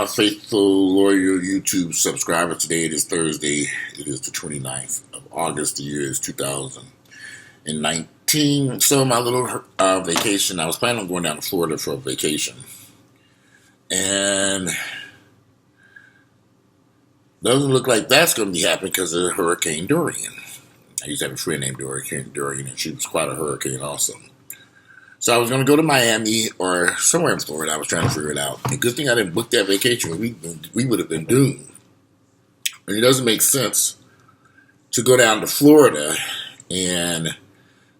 my faithful, loyal YouTube subscribers. Today it is Thursday. It is the 29th of August. The year is 2019. So my little vacation, I was planning on going down to Florida for a vacation. And doesn't look like that's going to be happening because of Hurricane Dorian. I used to have a friend named Hurricane Dorian, and she was quite a hurricane also. So I was going to go to Miami or somewhere in Florida. I was trying to figure it out. And good thing I didn't book that vacation. We would have been doomed. And it doesn't make sense to go down to Florida and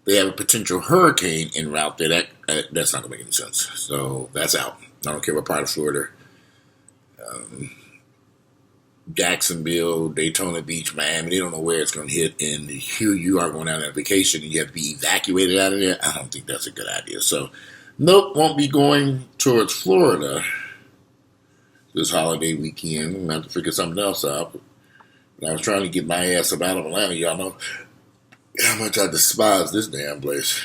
they have a potential hurricane en route there. That's not going to make any sense. So that's out. I don't care what part of Florida. Jacksonville, Daytona Beach, Miami, they don't know where it's going to hit, and here you are going out on vacation and you have to be evacuated out of there. I don't think that's a good idea. So, nope, won't be going towards Florida this holiday weekend. I'm going to have to figure something else out. But I was trying to get my ass up out of Atlanta. Y'all know how much I despise this damn place.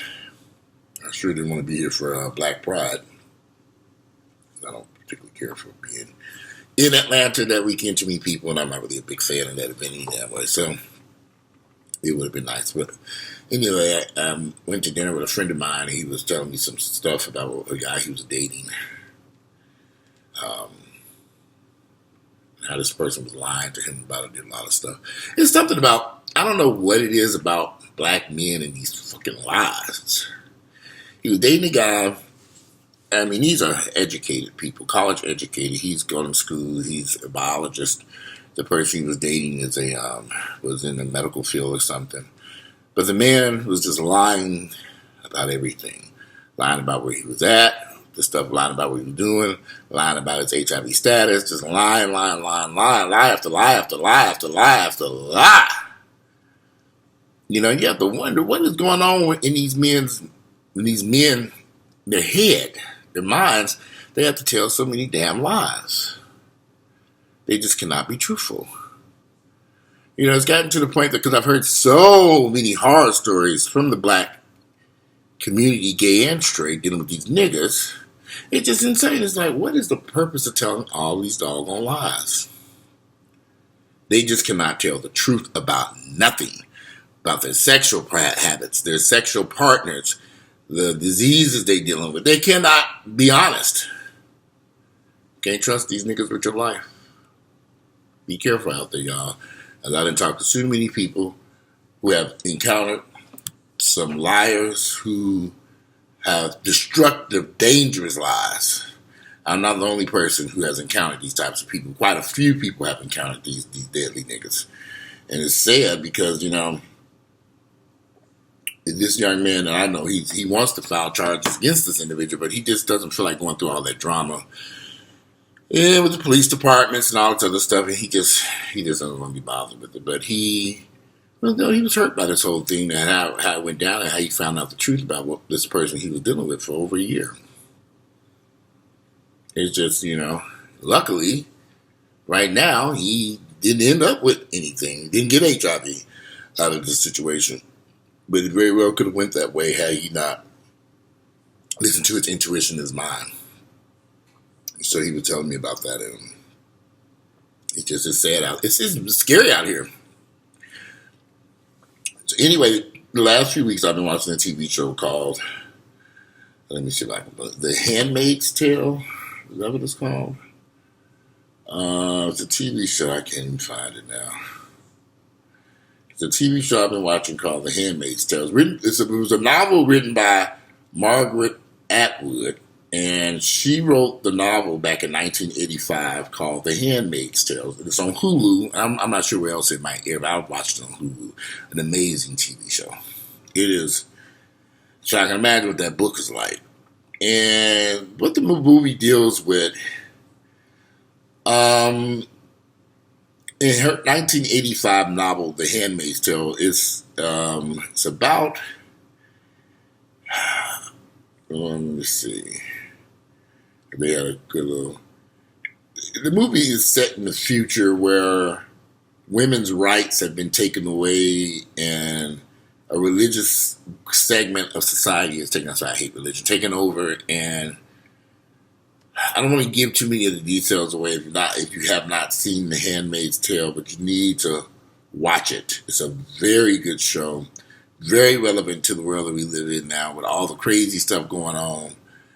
I sure didn't want to be here for Black Pride. I don't particularly care for being in Atlanta that weekend to meet people, and I'm not really a big fan of that event any that way, so it would have been nice. But anyway, I went to dinner with a friend of mine, and he was telling me some stuff about a guy he was dating, how this person was lying to him about a lot of stuff. It's something about, I don't know what it is about black men and these fucking lies. He was dating a guy. I mean, these are educated people, college educated. He's gone to school. He's a biologist. The person he was dating was in the medical field or something. But the man was just lying about everything. Lying about where he was at, lying about what he was doing, lying about his HIV status, just lying after lie after lie after lie after lie. You have to wonder what is going on in these men, their head. Their minds, they have to tell so many damn lies. They just cannot be truthful. It's gotten to the point that, because I've heard so many horror stories from the black community, gay and straight, dealing with these niggas, it's just insane. It's like, what is the purpose of telling all these doggone lies? They just cannot tell the truth about nothing. About their sexual habits, their sexual partners, the diseases they dealing with. They cannot be honest. Can't trust these niggas with your life. Be careful out there, y'all. As I done talked to so many people who have encountered some liars who have destructive, dangerous lies. I'm not the only person who has encountered these types of people. Quite a few people have encountered these deadly niggas. And it's sad because, this young man that I know, he wants to file charges against this individual, but he just doesn't feel like going through all that drama. Yeah, with the police departments and all this other stuff, and he just doesn't want to be bothered with it. But he was hurt by this whole thing and how it went down and how he found out the truth about what this person he was dealing with for over a year. It's just, luckily, right now, he didn't end up with anything. He didn't get HIV out of this situation. But it very well could have went that way had he not listened to his intuition, his mind. So he was telling me about that, and it just is sad out. It's scary out here. So anyway, the last few weeks I've been watching a TV show called, let me see if I can, The Handmaid's Tale. Is that what it's called? It's a TV show. I can't even find it now. The TV show I've been watching called The Handmaid's Tale. It was a novel written by Margaret Atwood, and she wrote the novel back in 1985 called The Handmaid's Tale. It's on Hulu. I'm not sure where else it might air, but I watched it on Hulu. An amazing TV show. It is. So I can imagine what that book is like. And what the movie deals with, in her 1985 novel, The Handmaid's Tale, it's about, let me see, they had a good little, the movie is set in the future where women's rights have been taken away and a religious segment of society is taken over, and I don't want to give too many of the details away if you have not seen The Handmaid's Tale, but you need to watch it. It's a very good show, very relevant to the world that we live in now, with all the crazy stuff going on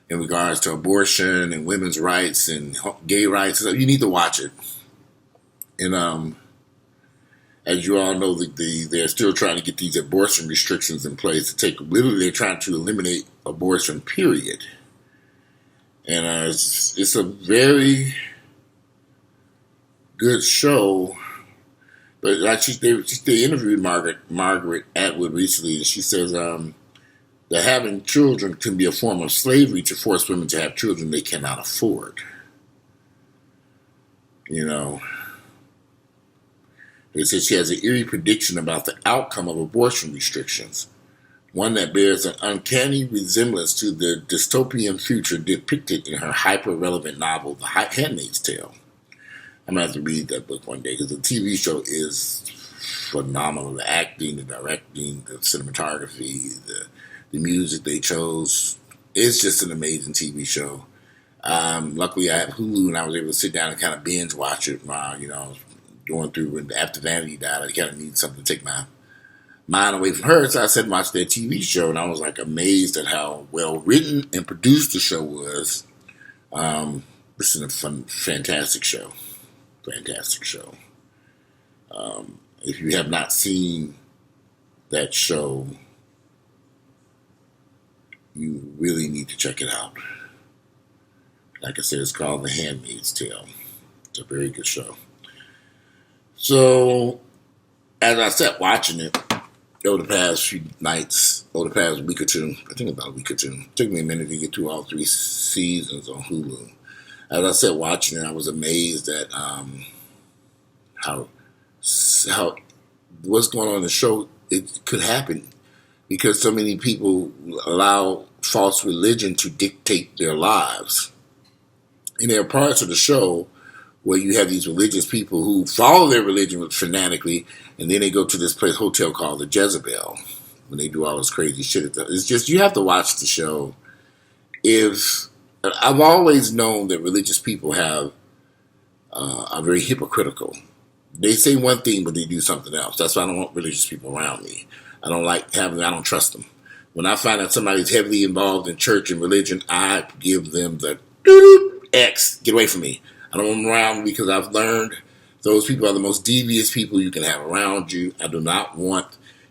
in regards to abortion and women's rights and gay rights. So you need to watch it. And as you all know, they're still trying to get these abortion restrictions in place to take. Literally, they're trying to eliminate abortion. Period. And it's a very good show. But like they interviewed Margaret Atwood recently, and she says that having children can be a form of slavery to force women to have children they cannot afford. You know, it says she has an eerie prediction about the outcome of abortion restrictions, one that bears an uncanny resemblance to the dystopian future depicted in her hyper-relevant novel, The Handmaid's Tale. I'm going to have to read that book one day because the TV show is phenomenal. The acting, the directing, the cinematography, the music they chose. It's just an amazing TV show. Luckily, I have Hulu and I was able to sit down and kind of binge watch it while, going through. And after Vanity died, I kind of needed something to take my mind away from her. So I sat and watched that TV show, and I was like amazed at how well written and produced the show was. This is a fantastic show. Fantastic show. If you have not seen that show, you really need to check it out. Like I said, it's called The Handmaid's Tale. It's a very good show. So, as I sat watching it over the past few nights, over the past week or two, I think about a week or two, it took me a minute to get through all 3 seasons on Hulu. As I sat watching it, I was amazed at how what's going on in the show. It could happen because so many people allow false religion to dictate their lives. And there are parts of the show where you have these religious people who follow their religion fanatically, and then they go to this hotel called the Jezebel when they do all this crazy shit. It's just, you have to watch the show. I've always known that religious people are very hypocritical. They say one thing, but they do something else. That's why I don't want religious people around me. I don't trust them. When I find out somebody's heavily involved in church and religion, I give them the X. Get away from me. I don't want them around me because I've learned those people are the most devious people you can have around you. I do not want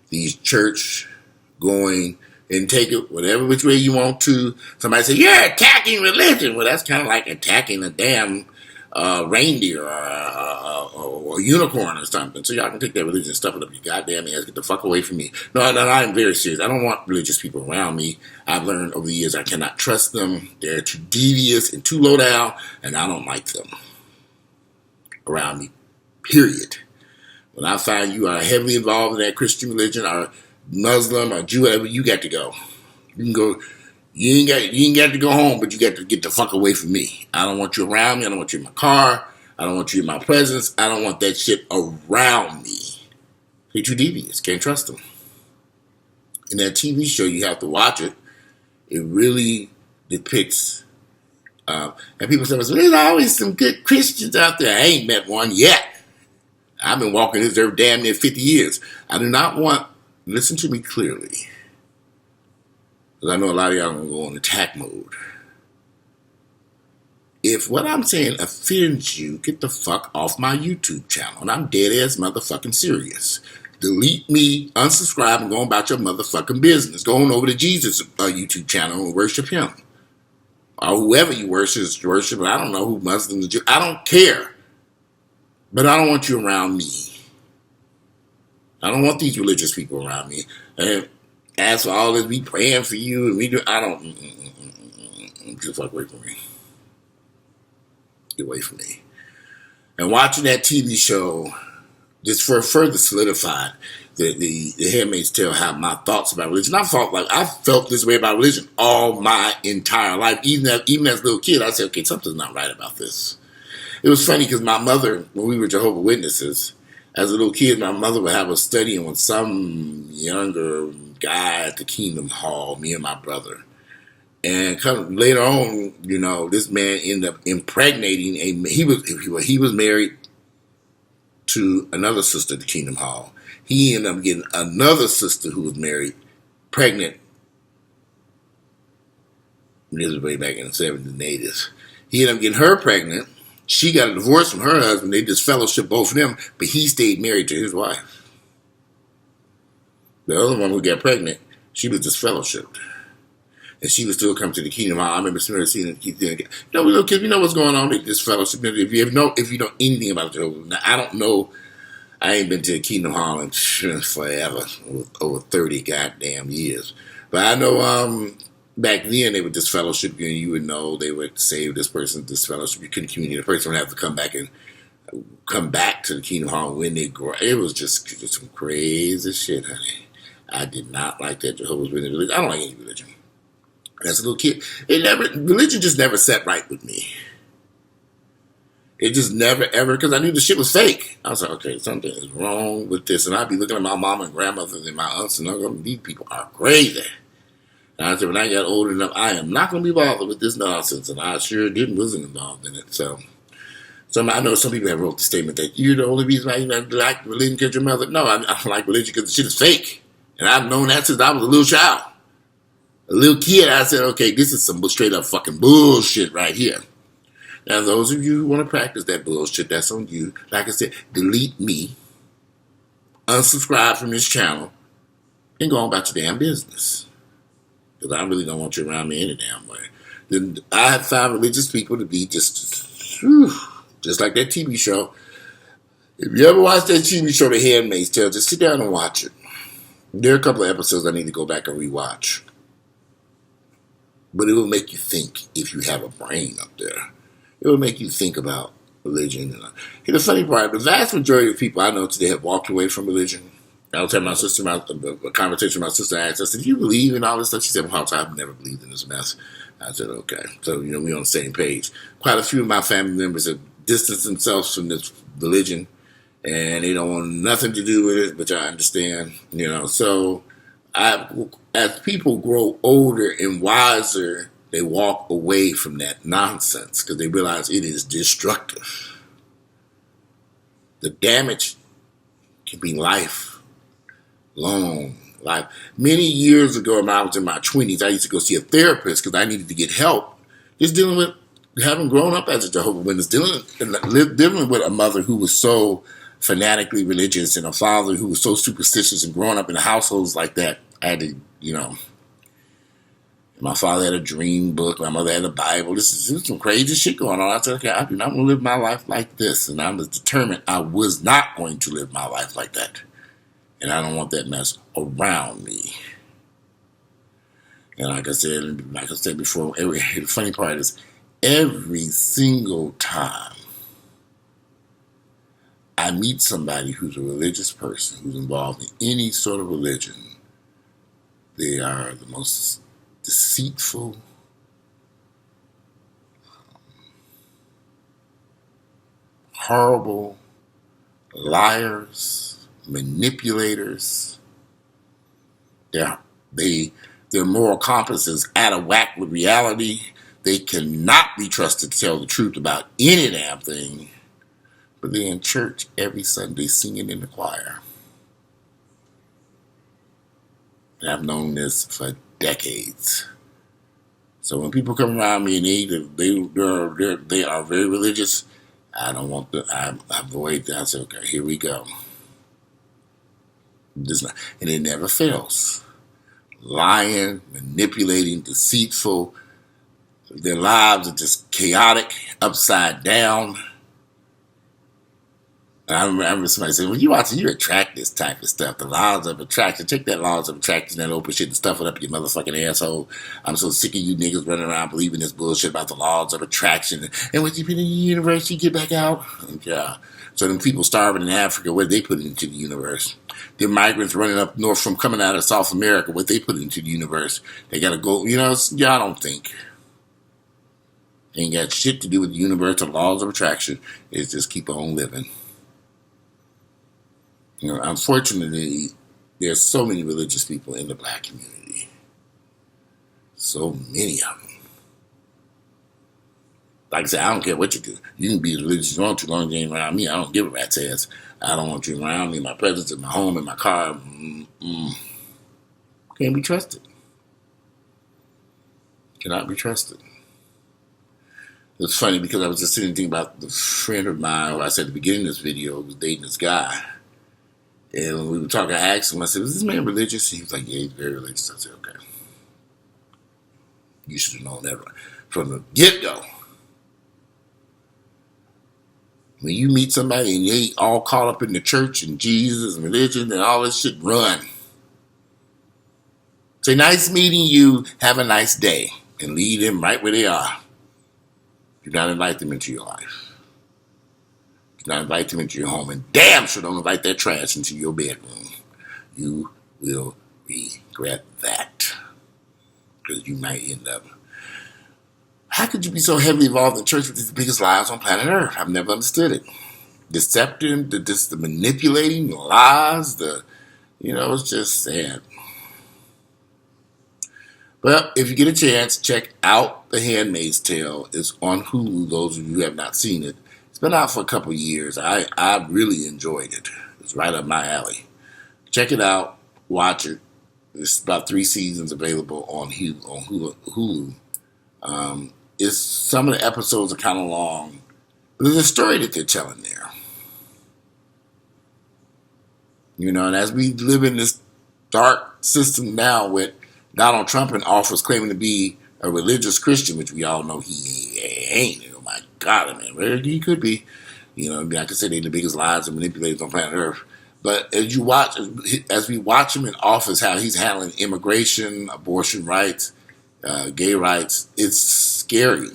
these church going and take it whatever which way you want to. Somebody say, you're attacking religion. Well, that's kind of like attacking a damn reindeer or unicorn or something. So y'all can take that religion and stuff it up your goddamn ass. Get the fuck away from me. No, I'm very serious. I don't want religious people around me. I've learned over the years I cannot trust them. They're too devious and too low down, and I don't like them around me, period. When I find you are heavily involved in that Christian religion or Muslim or Jew, whatever, you got to go. You can go. You ain't got to go home, but you got to get the fuck away from me. I don't want you around me. I don't want you in my car. I don't want you in my presence. I don't want that shit around me. They're too devious. Can't trust them. In that TV show, you have to watch it. It really depicts. And people say, well, there's always some good Christians out there. I ain't met one yet. I've been walking this earth damn near 50 years. I do not want. Listen to me clearly. Because I know a lot of y'all are going to go on attack mode. If what I'm saying offends you, get the fuck off my YouTube channel. And I'm dead ass motherfucking serious. Delete me, unsubscribe, and go about your motherfucking business. Go on over to Jesus' YouTube channel and worship him. Or whoever you worship. I don't know who Muslims do. I don't care. But I don't want you around me. I don't want these religious people around me. And as for all this, we praying for you, and we do. I don't. Get the fuck away from me. Get away from me. And watching that TV show, just for further solidified the Handmaid's Tale, how my thoughts about religion. I felt this way about religion all my entire life. Even as a little kid, I said, okay, something's not right about this. It was funny because my mother, when we were Jehovah's Witnesses, as a little kid, my mother would have us studying with some younger guy at the Kingdom Hall, me and my brother. And later on, this man ended up impregnating he was married to another sister at the Kingdom Hall. He ended up getting another sister who was married pregnant. This was way back in the 70s and 80s. He ended up getting her pregnant. She got a divorce from her husband. They just fellowship both of them, but he stayed married to his wife. The other one who got pregnant, she was just fellowshipped. And she would still come to the Kingdom Hall. I remember seeing it. Little kids, we know what's going on at this fellowship. If you know anything about Jehovah's, now I don't know. I ain't been to the Kingdom Hall in forever, over 30 goddamn years. But I know back then they would just fellowship you, and you would know they would save this person, this fellowship. You couldn't communicate. The person would have to come back to the Kingdom Hall when they grow. It was just some crazy shit, honey. I did not like that Jehovah's Witness religion. I don't like any religion. As a little kid, religion just never sat right with me. It just never, ever, because I knew the shit was fake. I was like, okay, something is wrong with this. And I'd be looking at my mama and grandmother and my aunts and uncles, these people are crazy. And I said, when I got old enough, I am not going to be bothered with this nonsense. And I sure wasn't involved in it. So I know some people have wrote the statement that you're the only reason why you don't like religion because your mother. No, I don't like religion because the shit is fake. And I've known that since I was a little child. A little kid, I said, okay, this is some straight up fucking bullshit right here. Now, those of you who want to practice that bullshit, that's on you. Like I said, delete me, unsubscribe from this channel, and go on about your damn business. Because I really don't want you around me any damn way. Then I have found religious people to be just like that TV show. If you ever watch that TV show, The Handmaid's Tale, just sit down and watch it. There are a couple of episodes I need to go back and rewatch. But it will make you think if you have a brain up there. It will make you think about religion. And the funny part, the vast majority of people I know today have walked away from religion. I was telling my sister about a conversation my sister asked. I said, do you believe in all this stuff? She said, well, I've never believed in this mess. I said, okay. So, we're on the same page. Quite a few of my family members have distanced themselves from this religion, and they don't want nothing to do with it, which I understand, So as people grow older and wiser, they walk away from that nonsense because they realize it is destructive. The damage can be lifelong. Many years ago, when I was in my 20s, I used to go see a therapist because I needed to get help. Just dealing with having grown up as a Jehovah's Witness, dealing with a mother who was so fanatically religious and a father who was so superstitious, and growing up in households like that. I had to, my father had a dream book. My mother had a Bible. This is some crazy shit going on. I said, okay, I do not want to live my life like this. And I was determined I was not going to live my life like that. And I don't want that mess around me. And like I said before, the funny part is every single time I meet somebody who's a religious person, who's involved in any sort of religion, they are the most deceitful, horrible liars, manipulators. Their moral compass is out of whack with reality. They cannot be trusted to tell the truth about any damn thing. But they're in church every Sunday singing in the choir. And I've known this for decades. So when people come around me and they are very religious, I don't want I avoid that. I say, okay, here we go. And it never fails. Lying, manipulating, deceitful. Their lives are just chaotic, upside down. And I remember somebody saying, when you watch it, you attract this type of stuff. The laws of attraction. Take that laws of attraction, that open shit and stuff it up your motherfucking asshole. I'm so sick of you niggas running around believing this bullshit about the laws of attraction. And when you put in the universe, you get back out. Yeah. So them people starving in Africa, what they put into the universe? The migrants running up north from coming out of South America, what they put into the universe? They got to go, y'all don't think. Ain't got shit to do with the universe or laws of attraction. It's just keep on living. Unfortunately, there's so many religious people in the black community. So many of them. Like I said, I don't care what you do. You can be as religious as you want to, as long as you ain't around me. I don't give a rat's ass. I don't want you around me, my presence, in my home, in my car. Can't be trusted. Cannot be trusted. It's funny because I was just sitting thinking about the friend of mine who I said at the beginning of this video who was dating this guy. And when we were talking, I asked him, I said, is this man religious? And he was like, yeah, he's very religious. I said, okay. You should have known that from the get-go. When you meet somebody and they all caught up in the church and Jesus and religion and all this shit, run. Say, nice meeting you. Have a nice day. And leave them right where they are. Do not invite them into your life. Do not invite them into your home. And damn sure don't invite that trash into your bedroom. You will regret that. Because you might end up. How could you be so heavily involved in church with these biggest lies on planet Earth? I've never understood it. Deceptive, the manipulating, the lies, it's just sad. Well, if you get a chance, check out The Handmaid's Tale. It's on Hulu, those of you who have not seen it. It's been out for a couple of years. I really enjoyed it. It's right up my alley. Check it out. Watch it. There's about 3 seasons available on Hulu. Some of the episodes are kind of long, but there's a story that they're telling there. And as we live in this dark system now with Donald Trump in office claiming to be a religious Christian, which we all know he ain't. Oh my God, man, where he could be. I could say they're the biggest lies and manipulators on planet Earth. But as we watch him in office, how he's handling immigration, abortion rights, gay rights, it's scary.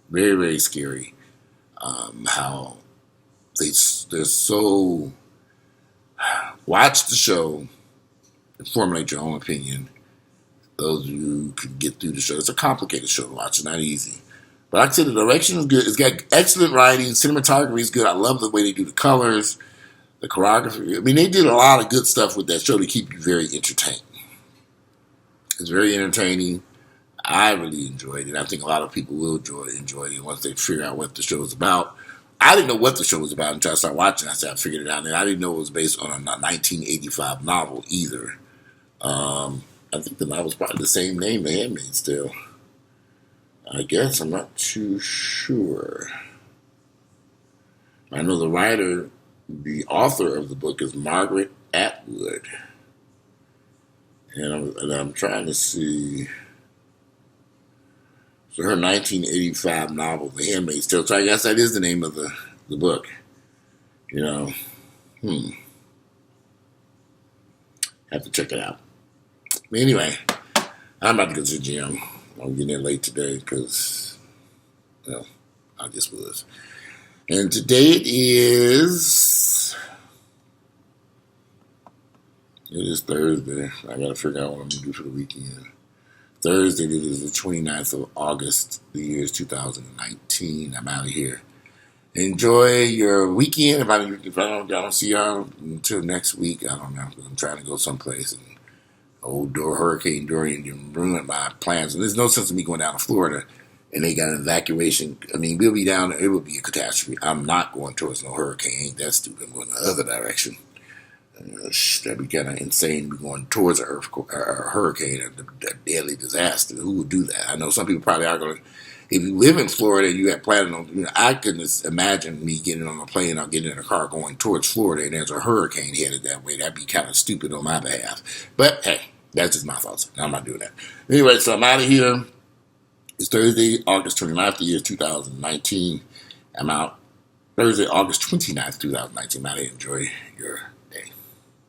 Very, very scary. How they're so. Watch the show and formulate your own opinion. Those of you who can get through the show. It's a complicated show to watch. It's not easy. But like I said, the direction is good. It's got excellent writing. Cinematography is good. I love the way they do the colors, the choreography. I mean, they did a lot of good stuff with that show to keep you very entertained. It's very entertaining. I really enjoyed it. I think a lot of people will enjoy it once they figure out what the show is about. I didn't know what the show was about until I started watching. I figured it out. And I didn't know it was based on a 1985 novel either. I think the novel's probably the same name, The Handmaid's Tale. I guess. I'm not too sure. I know the author of the book is Margaret Atwood. And I'm trying to see. So her 1985 novel, The Handmaid's Tale. So I guess that is the name of the book. Have to check it out. But anyway, I'm about to go to the gym. I'm getting there late today because, I just was. And today it is Thursday. I got to figure out what I'm going to do for the weekend. Thursday, it is the 29th of August. The year is 2019. I'm out of here. Enjoy your weekend. If I don't see y'all until next week, I don't know. I'm trying to go someplace. And Hurricane Dorian ruined my plans. And there's no sense in me going down to Florida and they got an evacuation. I mean, we'll be down there. It will be a catastrophe. I'm not going towards no hurricane. Ain't that stupid. I'm going the other direction. That'd be kind of insane. Be going towards a hurricane, a deadly disaster. Who would do that? I know some people probably are going to. If you live in Florida, you have planning on. I couldn't imagine me getting on a plane or getting in a car going towards Florida, and there's a hurricane headed that way. That'd be kind of stupid on my behalf. But hey, that's just my thoughts. I'm not doing that. Anyway, so I'm out of here. It's Thursday, August 29th, the year 2019. I'm out. Thursday, August 29th, 2019. I'm out of here. Enjoy your